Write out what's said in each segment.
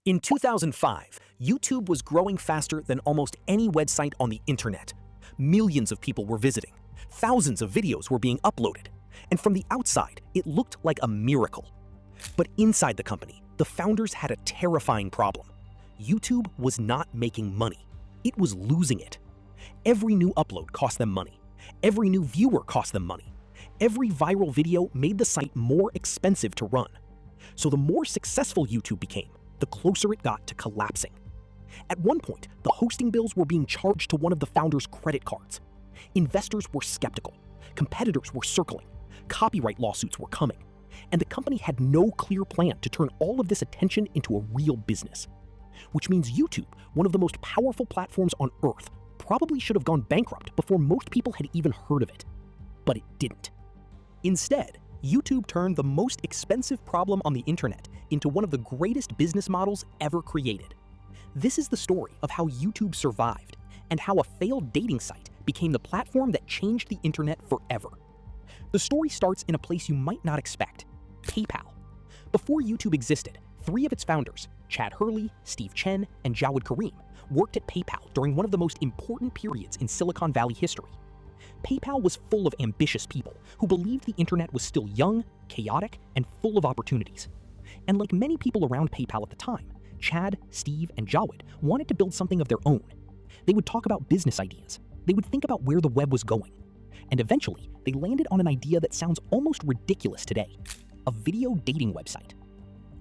In 2005, YouTube was growing faster than almost any website on the internet. Millions of people were visiting, thousands of videos were being uploaded, and from the outside, it looked like a miracle. But inside the company, the founders had a terrifying problem. YouTube was not making money. It was losing it. Every new upload cost them money. Every new viewer cost them money. Every viral video made the site more expensive to run. So the more successful YouTube became, the closer it got to collapsing. At one point, the hosting bills were being charged to one of the founders' credit cards. Investors were skeptical. Competitors were circling. Copyright lawsuits were coming. And the company had no clear plan to turn all of this attention into a real business. Which means YouTube, one of the most powerful platforms on Earth, probably should have gone bankrupt before most people had even heard of it. But it didn't. Instead, YouTube turned the most expensive problem on the internet into one of the greatest business models ever created. This is the story of how YouTube survived and how a failed dating site became the platform that changed the internet forever. The story starts in a place you might not expect: PayPal. Before YouTube existed, 3 of its founders, Chad Hurley, Steve Chen, and Jawed Karim, worked at PayPal during one of the most important periods in Silicon Valley history. PayPal was full of ambitious people who believed the internet was still young, chaotic, and full of opportunities. And like many people around PayPal at the time, Chad, Steve, and Jawed wanted to build something of their own. They would talk about business ideas. They would think about where the web was going. And eventually, they landed on an idea that sounds almost ridiculous today: a video dating website.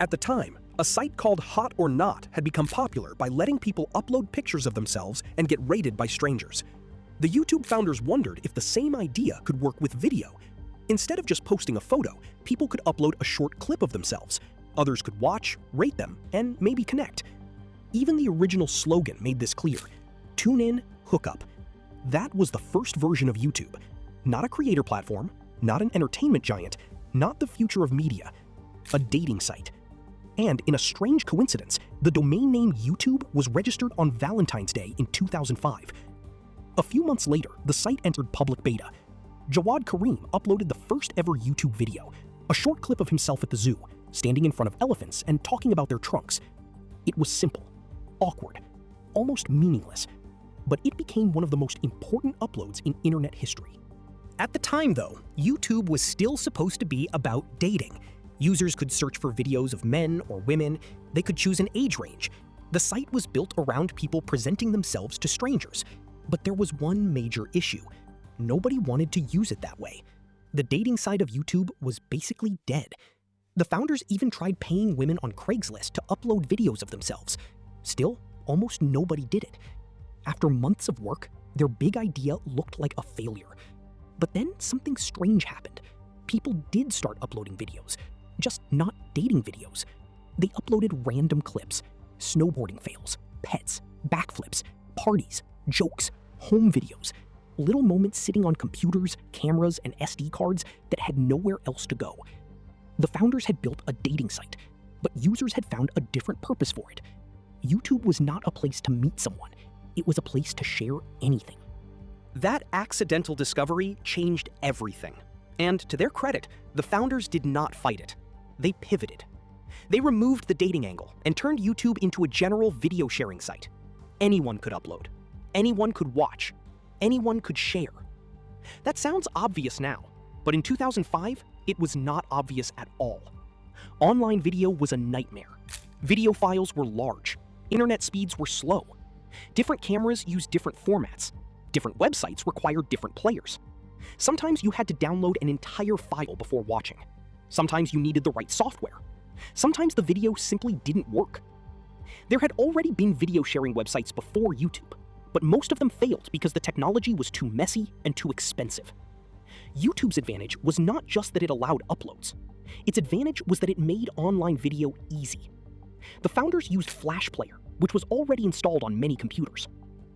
At the time, a site called Hot or Not had become popular by letting people upload pictures of themselves and get rated by strangers. The YouTube founders wondered if the same idea could work with video. Instead of just posting a photo, people could upload a short clip of themselves. Others could watch, rate them, and maybe connect. Even the original slogan made this clear: tune in, hook up. That was the first version of YouTube. Not a creator platform, not an entertainment giant, not the future of media, a dating site. And in a strange coincidence, the domain name YouTube was registered on Valentine's Day in 2005. A few months later, the site entered public beta. Jawed Karim uploaded the first ever YouTube video, a short clip of himself at the zoo, standing in front of elephants and talking about their trunks. It was simple, awkward, almost meaningless, but it became one of the most important uploads in internet history. At the time, though, YouTube was still supposed to be about dating. Users could search for videos of men or women. They could choose an age range. The site was built around people presenting themselves to strangers. But there was one major issue. Nobody wanted to use it that way. The dating side of YouTube was basically dead. The founders even tried paying women on Craigslist to upload videos of themselves. Still, almost nobody did it. After months of work, their big idea looked like a failure. But then something strange happened. People did start uploading videos, just not dating videos. They uploaded random clips: snowboarding fails, pets, backflips, parties, jokes, home videos, little moments sitting on computers, cameras, and SD cards that had nowhere else to go. The founders had built a dating site, but users had found a different purpose for it. YouTube was not a place to meet someone. It was a place to share anything. That accidental discovery changed everything. And to their credit, the founders did not fight it. They pivoted. They removed the dating angle and turned YouTube into a general video sharing site. Anyone could upload. Anyone could watch. Anyone could share. That sounds obvious now, but in 2005, it was not obvious at all. Online video was a nightmare. Video files were large. Internet speeds were slow. Different cameras used different formats. Different websites required different players. Sometimes you had to download an entire file before watching. Sometimes you needed the right software. Sometimes the video simply didn't work. There had already been video sharing websites before YouTube, but most of them failed because the technology was too messy and too expensive. YouTube's advantage was not just that it allowed uploads. Its advantage was that it made online video easy. The founders used Flash Player, which was already installed on many computers.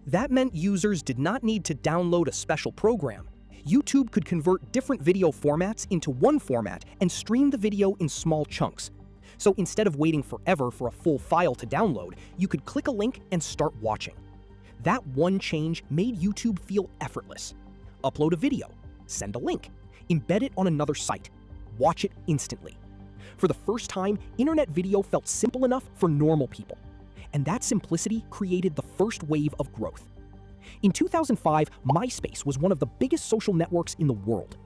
That meant users did not need to download a special program. YouTube could convert different video formats into one format and stream the video in small chunks. So instead of waiting forever for a full file to download, you could click a link and start watching. That one change made YouTube feel effortless. Upload a video, send a link, embed it on another site, watch it instantly. For the first time, internet video felt simple enough for normal people. And that simplicity created the first wave of growth. In 2005, MySpace was one of the biggest social networks in the world.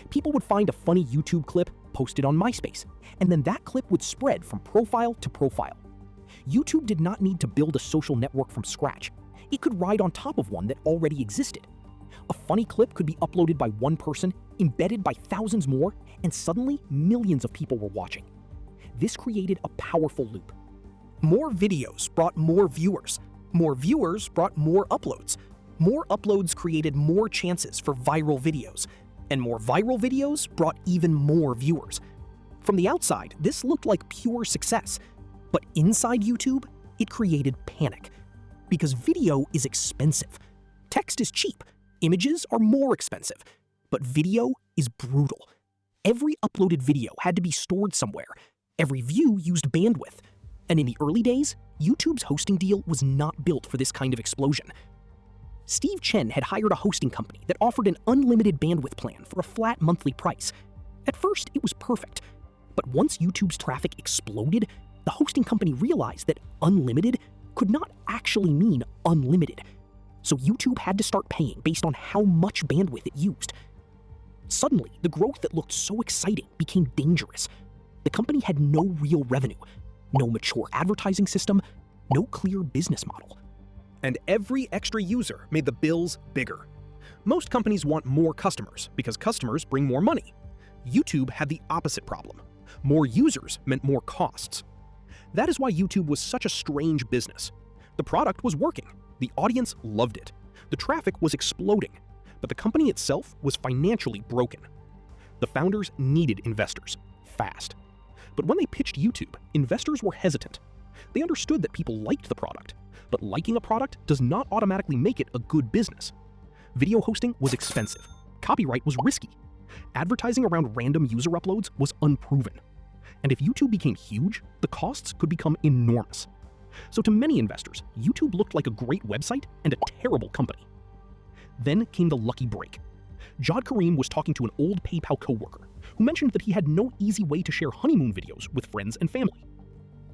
People would find a funny YouTube clip, post it on MySpace, and then that clip would spread from profile to profile. YouTube did not need to build a social network from scratch. It could ride on top of one that already existed. A funny clip could be uploaded by one person, embedded by thousands more, and suddenly millions of people were watching. This created a powerful loop. More videos brought more viewers. More viewers brought more uploads. More uploads created more chances for viral videos. And more viral videos brought even more viewers. From the outside, this looked like pure success. But inside YouTube, it created panic. Because video is expensive. Text is cheap. Images are more expensive. But video is brutal. Every uploaded video had to be stored somewhere. Every view used bandwidth. And in the early days, YouTube's hosting deal was not built for this kind of explosion. Steve Chen had hired a hosting company that offered an unlimited bandwidth plan for a flat monthly price. At first, it was perfect. But once YouTube's traffic exploded, the hosting company realized that unlimited could not actually mean unlimited. So YouTube had to start paying based on how much bandwidth it used. Suddenly, the growth that looked so exciting became dangerous. The company had no real revenue, no mature advertising system, no clear business model. And every extra user made the bills bigger. Most companies want more customers because customers bring more money. YouTube had the opposite problem. More users meant more costs. That is why YouTube was such a strange business. The product was working. The audience loved it. The traffic was exploding. But the company itself was financially broken. The founders needed investors, fast. But when they pitched YouTube, investors were hesitant. They understood that people liked the product, but liking a product does not automatically make it a good business. Video hosting was expensive. Copyright was risky. Advertising around random user uploads was unproven. And if YouTube became huge, the costs could become enormous. So to many investors, YouTube looked like a great website and a terrible company. Then came the lucky break. Jawed Karim was talking to an old PayPal coworker who mentioned that he had no easy way to share honeymoon videos with friends and family.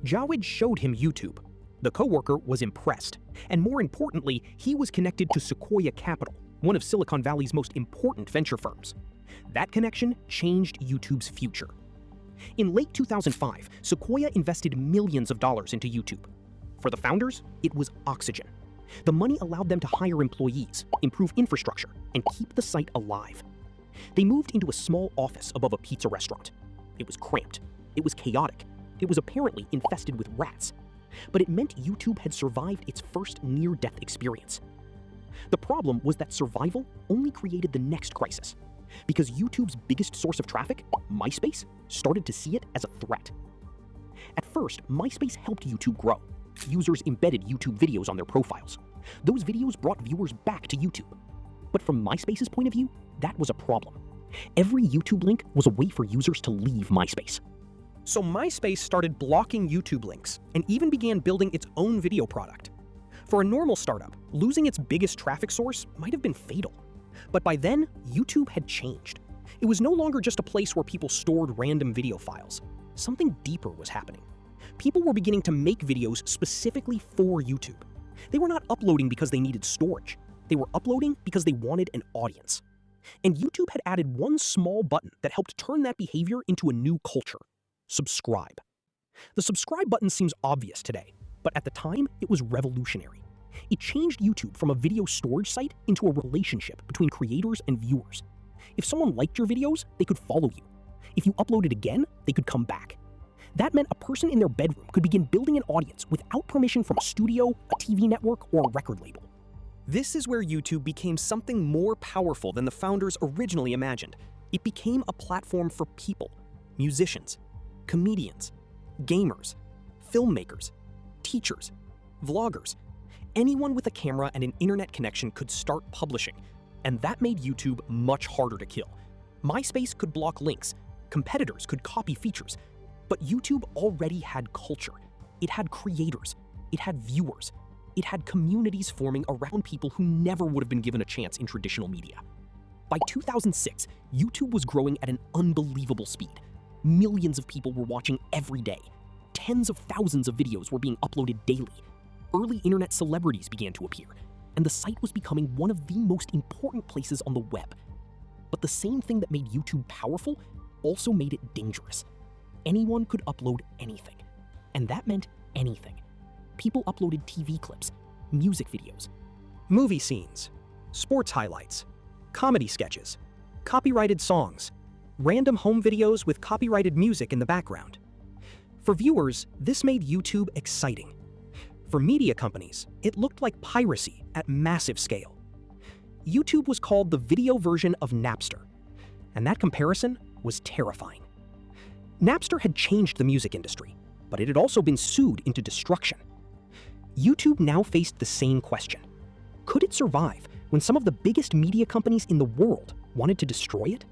Jawed showed him YouTube. The coworker was impressed, and more importantly, he was connected to Sequoia Capital, one of Silicon Valley's most important venture firms. That connection changed YouTube's future. In late 2005, Sequoia invested millions of dollars into YouTube. For the founders, it was oxygen. The money allowed them to hire employees, improve infrastructure, and keep the site alive. They moved into a small office above a pizza restaurant. It was cramped. It was chaotic. It was apparently infested with rats. But it meant YouTube had survived its first near-death experience. The problem was that survival only created the next crisis, because YouTube's biggest source of traffic, MySpace, started to see it as a threat. At first, MySpace helped YouTube grow. Users embedded YouTube videos on their profiles. Those videos brought viewers back to YouTube. But from MySpace's point of view, that was a problem. Every YouTube link was a way for users to leave MySpace. So MySpace started blocking YouTube links and even began building its own video product. For a normal startup, losing its biggest traffic source might have been fatal. But by then, YouTube had changed. It was no longer just a place where people stored random video files. Something deeper was happening. People were beginning to make videos specifically for YouTube. They were not uploading because they needed storage. They were uploading because they wanted an audience. And YouTube had added one small button that helped turn that behavior into a new culture: subscribe. The subscribe button seems obvious today, but at the time, it was revolutionary. It changed YouTube from a video storage site into a relationship between creators and viewers. If someone liked your videos, they could follow you. If you uploaded again, they could come back. That meant a person in their bedroom could begin building an audience without permission from a studio, a TV network, or a record label. This is where YouTube became something more powerful than the founders originally imagined. It became a platform for people, musicians, comedians, gamers, filmmakers, teachers, vloggers. Anyone with a camera and an internet connection could start publishing, and that made YouTube much harder to kill. MySpace could block links, competitors could copy features, but YouTube already had culture. It had creators, it had viewers, it had communities forming around people who never would have been given a chance in traditional media. By 2006, YouTube was growing at an unbelievable speed. Millions of people were watching every day. Tens of thousands of videos were being uploaded daily. Early internet celebrities began to appear, and the site was becoming one of the most important places on the web. But the same thing that made YouTube powerful also made it dangerous. Anyone could upload anything, and that meant anything. People uploaded TV clips, music videos, Movie scenes, sports highlights, comedy sketches, copyrighted songs, random home videos with copyrighted music in the background. For viewers, this made YouTube exciting. For media companies, it looked like piracy at massive scale. YouTube was called the video version of Napster, and that comparison was terrifying. Napster had changed the music industry, but it had also been sued into destruction. YouTube now faced the same question. Could it survive when some of the biggest media companies in the world wanted to destroy it?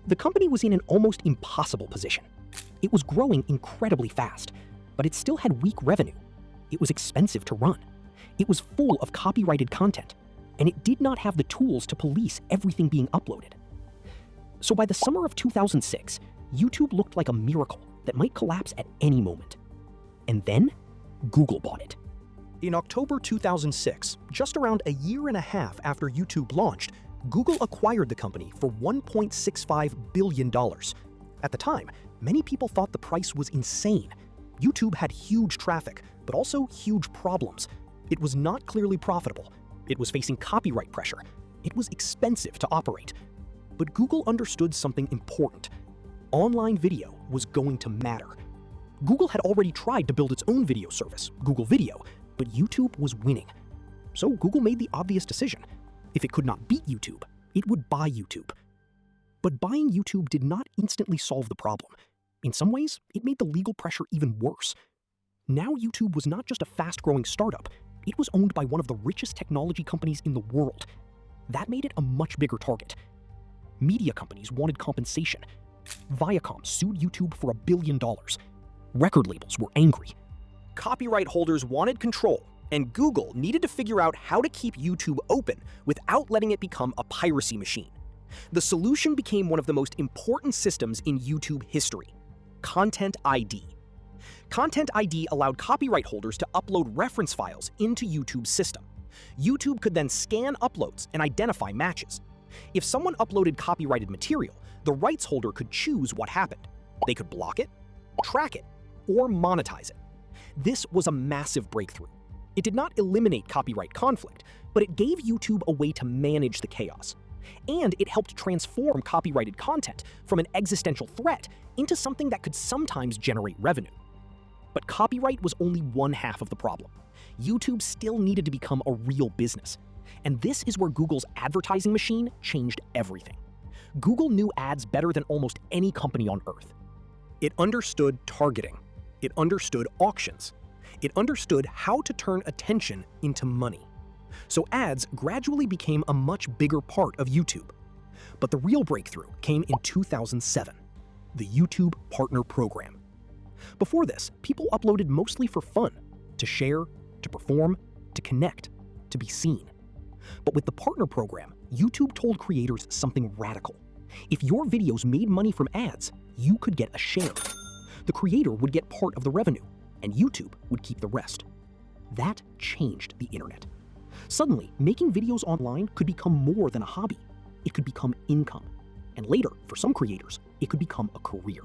The company was in an almost impossible position. It was growing incredibly fast, but it still had weak revenue. It was expensive to run. It was full of copyrighted content, and it did not have the tools to police everything being uploaded. So by the summer of 2006, YouTube looked like a miracle that might collapse at any moment. And then, Google bought it. In October 2006, just around a year and a half after YouTube launched, Google acquired the company for $1.65 billion. At the time, many people thought the price was insane. YouTube had huge traffic, but also huge problems. It was not clearly profitable. It was facing copyright pressure. It was expensive to operate. But Google understood something important. Online video was going to matter. Google had already tried to build its own video service, Google Video, but YouTube was winning. So Google made the obvious decision. If it could not beat YouTube, it would buy YouTube. But buying YouTube did not instantly solve the problem. In some ways, it made the legal pressure even worse. Now YouTube was not just a fast-growing startup, it was owned by one of the richest technology companies in the world. That made it a much bigger target. Media companies wanted compensation. Viacom sued YouTube for $1 billion. Record labels were angry. Copyright holders wanted control, and Google needed to figure out how to keep YouTube open without letting it become a piracy machine. The solution became one of the most important systems in YouTube history: Content ID. Content ID allowed copyright holders to upload reference files into YouTube's system. YouTube could then scan uploads and identify matches. If someone uploaded copyrighted material, the rights holder could choose what happened. They could block it, track it, or monetize it. This was a massive breakthrough. It did not eliminate copyright conflict, but it gave YouTube a way to manage the chaos. And it helped transform copyrighted content from an existential threat into something that could sometimes generate revenue. But copyright was only one half of the problem. YouTube still needed to become a real business. And this is where Google's advertising machine changed everything. Google knew ads better than almost any company on earth. It understood targeting. It understood auctions. It understood how to turn attention into money. So ads gradually became a much bigger part of YouTube. But the real breakthrough came in 2007, the YouTube Partner Program. Before this, people uploaded mostly for fun, to share, to perform, to connect, to be seen. But with the Partner Program, YouTube told creators something radical. If your videos made money from ads, you could get a share. The creator would get part of the revenue, and YouTube would keep the rest. That changed the internet. Suddenly, making videos online could become more than a hobby. It could become income. And later, for some creators, it could become a career.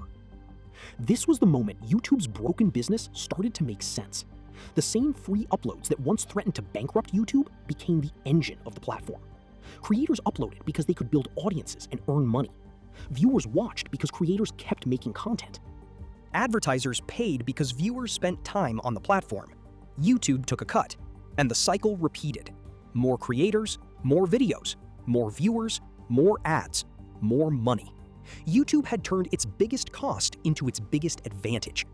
This was the moment YouTube's broken business started to make sense. The same free uploads that once threatened to bankrupt YouTube became the engine of the platform. Creators uploaded because they could build audiences and earn money. Viewers watched because creators kept making content. Advertisers paid because viewers spent time on the platform. YouTube took a cut, and the cycle repeated. More creators, more videos, more viewers, more ads, more money. YouTube had turned its biggest cost into its biggest advantage.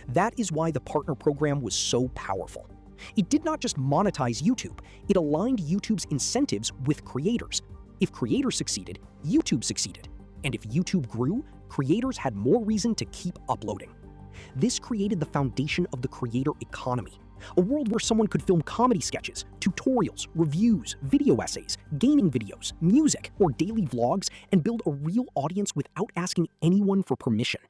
That is why the Partner Program was so powerful. It did not just monetize YouTube, it aligned YouTube's incentives with creators. If creators succeeded, YouTube succeeded. And if YouTube grew, creators had more reason to keep uploading. This created the foundation of the creator economy, a world where someone could film comedy sketches, tutorials, reviews, video essays, gaming videos, music, or daily vlogs and build a real audience without asking anyone for permission.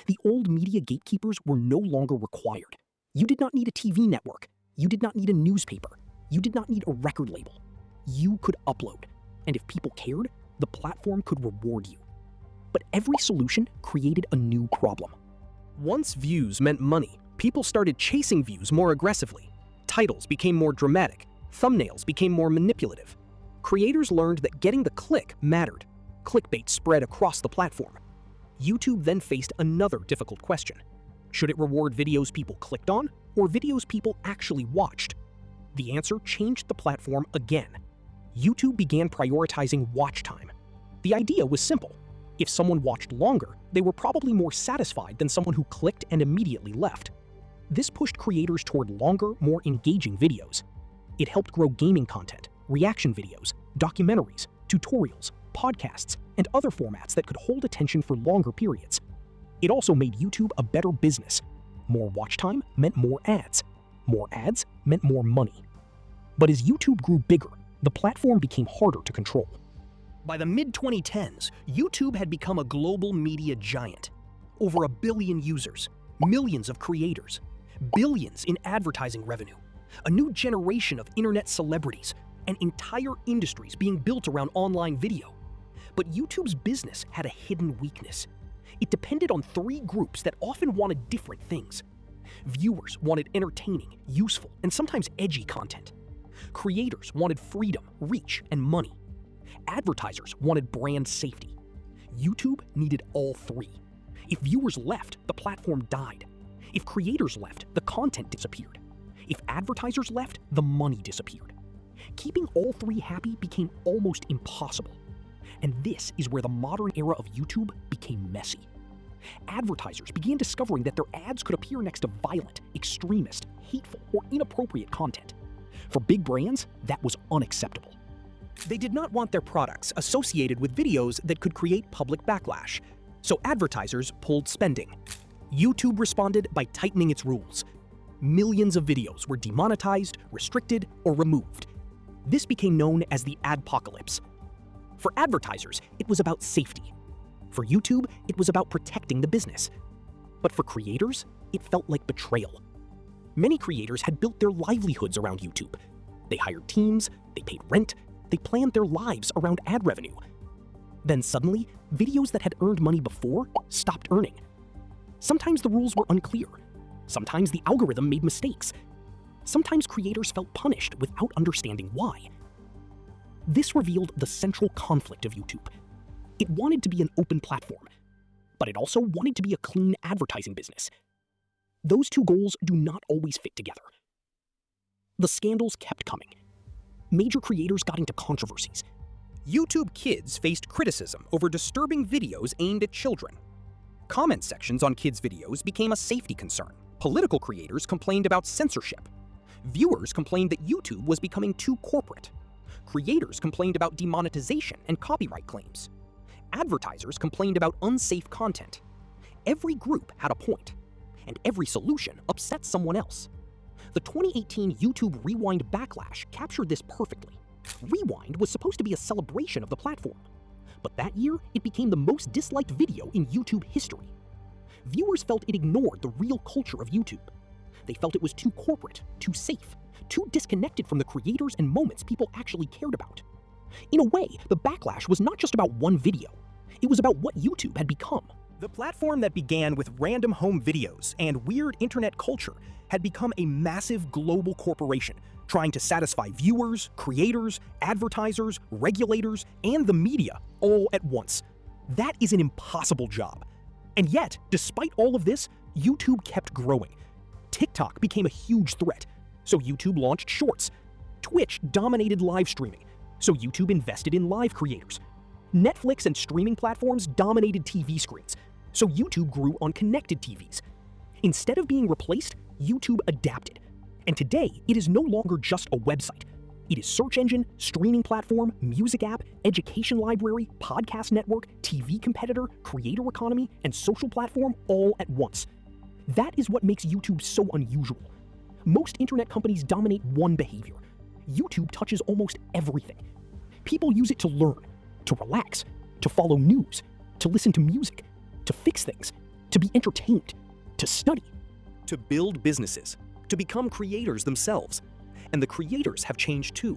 The old media gatekeepers were no longer required. You did not need a TV network. You did not need a newspaper. You did not need a record label. You could upload, and if people cared, the platform could reward you. But every solution created a new problem. Once views meant money, people started chasing views more aggressively. Titles became more dramatic. Thumbnails became more manipulative. Creators learned that getting the click mattered. Clickbait spread across the platform. YouTube then faced another difficult question. Should it reward videos people clicked on, or videos people actually watched? The answer changed the platform again. YouTube began prioritizing watch time. The idea was simple. If someone watched longer, they were probably more satisfied than someone who clicked and immediately left. This pushed creators toward longer, more engaging videos. It helped grow gaming content, reaction videos, documentaries, tutorials, podcasts, and other formats that could hold attention for longer periods. It also made YouTube a better business. More watch time meant more ads. More ads meant more money. But as YouTube grew bigger, the platform became harder to control. By the mid-2010s, YouTube had become a global media giant. Over 1 billion users, millions of creators, billions in advertising revenue, a new generation of internet celebrities, and entire industries being built around online video. But YouTube's business had a hidden weakness. It depended on 3 groups that often wanted different things. Viewers wanted entertaining, useful, and sometimes edgy content. Creators wanted freedom, reach, and money. Advertisers wanted brand safety. YouTube needed all 3. If viewers left, the platform died. If creators left, the content disappeared. If advertisers left, the money disappeared. Keeping all 3 happy became almost impossible. And this is where the modern era of YouTube became messy. Advertisers began discovering that their ads could appear next to violent, extremist, hateful, or inappropriate content. For big brands, that was unacceptable. They did not want their products associated with videos that could create public backlash, so advertisers pulled spending. YouTube responded by tightening its rules. Millions of videos were demonetized, restricted, or removed. This became known as the Adpocalypse. For advertisers, it was about safety. For YouTube, it was about protecting the business. But for creators, it felt like betrayal. Many creators had built their livelihoods around YouTube. They hired teams, they paid rent, they planned their lives around ad revenue. Then suddenly, videos that had earned money before stopped earning. Sometimes the rules were unclear. Sometimes the algorithm made mistakes. Sometimes creators felt punished without understanding why. This revealed the central conflict of YouTube. It wanted to be an open platform, but it also wanted to be a clean advertising business. Those 2 goals do not always fit together. The scandals kept coming. Major creators got into controversies. YouTube Kids faced criticism over disturbing videos aimed at children. Comment sections on kids' videos became a safety concern. Political creators complained about censorship. Viewers complained that YouTube was becoming too corporate. Creators complained about demonetization and copyright claims. Advertisers complained about unsafe content. Every group had a point, and every solution upset someone else. The 2018 YouTube Rewind backlash captured this perfectly. Rewind was supposed to be a celebration of the platform, but that year it became the most disliked video in YouTube history. Viewers felt it ignored the real culture of YouTube. They felt it was too corporate, too safe, too disconnected from the creators and moments people actually cared about. In a way, the backlash was not just about one video. It was about what YouTube had become. The platform that began with random home videos and weird internet culture had become a massive global corporation, trying to satisfy viewers, creators, advertisers, regulators, and the media all at once. That is an impossible job. And yet, despite all of this, YouTube kept growing. TikTok became a huge threat, so YouTube launched Shorts. Twitch dominated live streaming, so YouTube invested in live creators. Netflix and streaming platforms dominated TV screens, so YouTube grew on connected TVs. Instead of being replaced, YouTube adapted. And today, it is no longer just a website. It is search engine, streaming platform, music app, education library, podcast network, TV competitor, creator economy, and social platform all at once. That is what makes YouTube so unusual. Most internet companies dominate one behavior. YouTube touches almost everything. People use it to learn, to relax, to follow news, to listen to music, to fix things, to be entertained, to study, to build businesses, to become creators themselves. And the creators have changed too.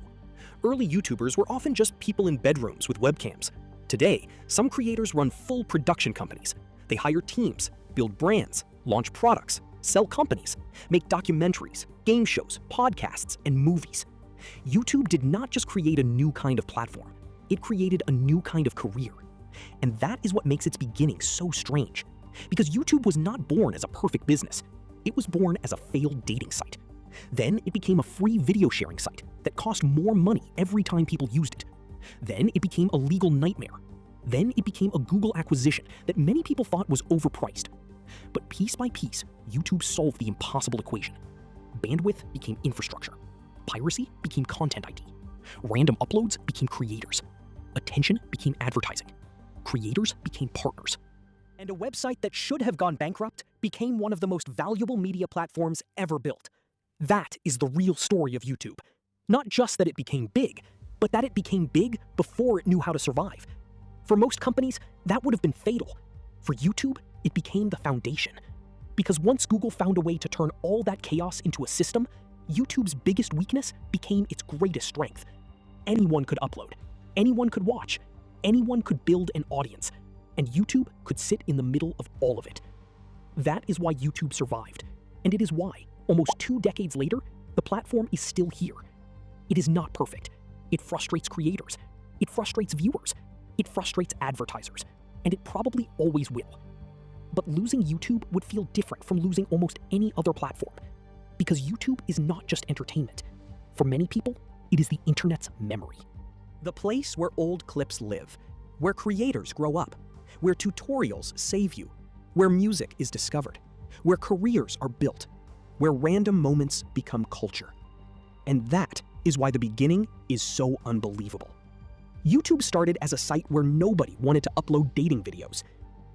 Early YouTubers were often just people in bedrooms with webcams. Today, some creators run full production companies. They hire teams, build brands, launch products, sell companies, make documentaries, game shows, podcasts, and movies. YouTube did not just create a new kind of platform, it created a new kind of career. And that is what makes its beginning so strange. Because YouTube was not born as a perfect business. It was born as a failed dating site. Then it became a free video sharing site that cost more money every time people used it. Then it became a legal nightmare. Then it became a Google acquisition that many people thought was overpriced. But piece by piece, YouTube solved the impossible equation. Bandwidth became infrastructure. Piracy became content ID. Random uploads became creators. Attention became advertising. Creators became partners. And a website that should have gone bankrupt became one of the most valuable media platforms ever built. That is the real story of YouTube. Not just that it became big, but that it became big before it knew how to survive. For most companies, that would have been fatal. For YouTube, it became the foundation. Because once Google found a way to turn all that chaos into a system, YouTube's biggest weakness became its greatest strength. Anyone could upload, anyone could watch, anyone could build an audience, and YouTube could sit in the middle of all of it. That is why YouTube survived, and it is why, almost 2 decades later, the platform is still here. It is not perfect. It frustrates creators. It frustrates viewers. It frustrates advertisers, and it probably always will. But losing YouTube would feel different from losing almost any other platform, because YouTube is not just entertainment. For many people, it is the internet's memory. The place where old clips live, where creators grow up, where tutorials save you, where music is discovered, where careers are built, where random moments become culture. And that is why the beginning is so unbelievable. YouTube started as a site where nobody wanted to upload dating videos.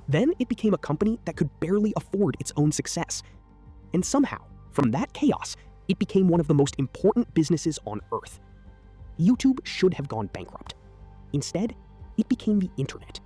Then it became a company that could barely afford its own success. And somehow, from that chaos, it became one of the most important businesses on Earth. YouTube should have gone bankrupt. Instead, it became the internet.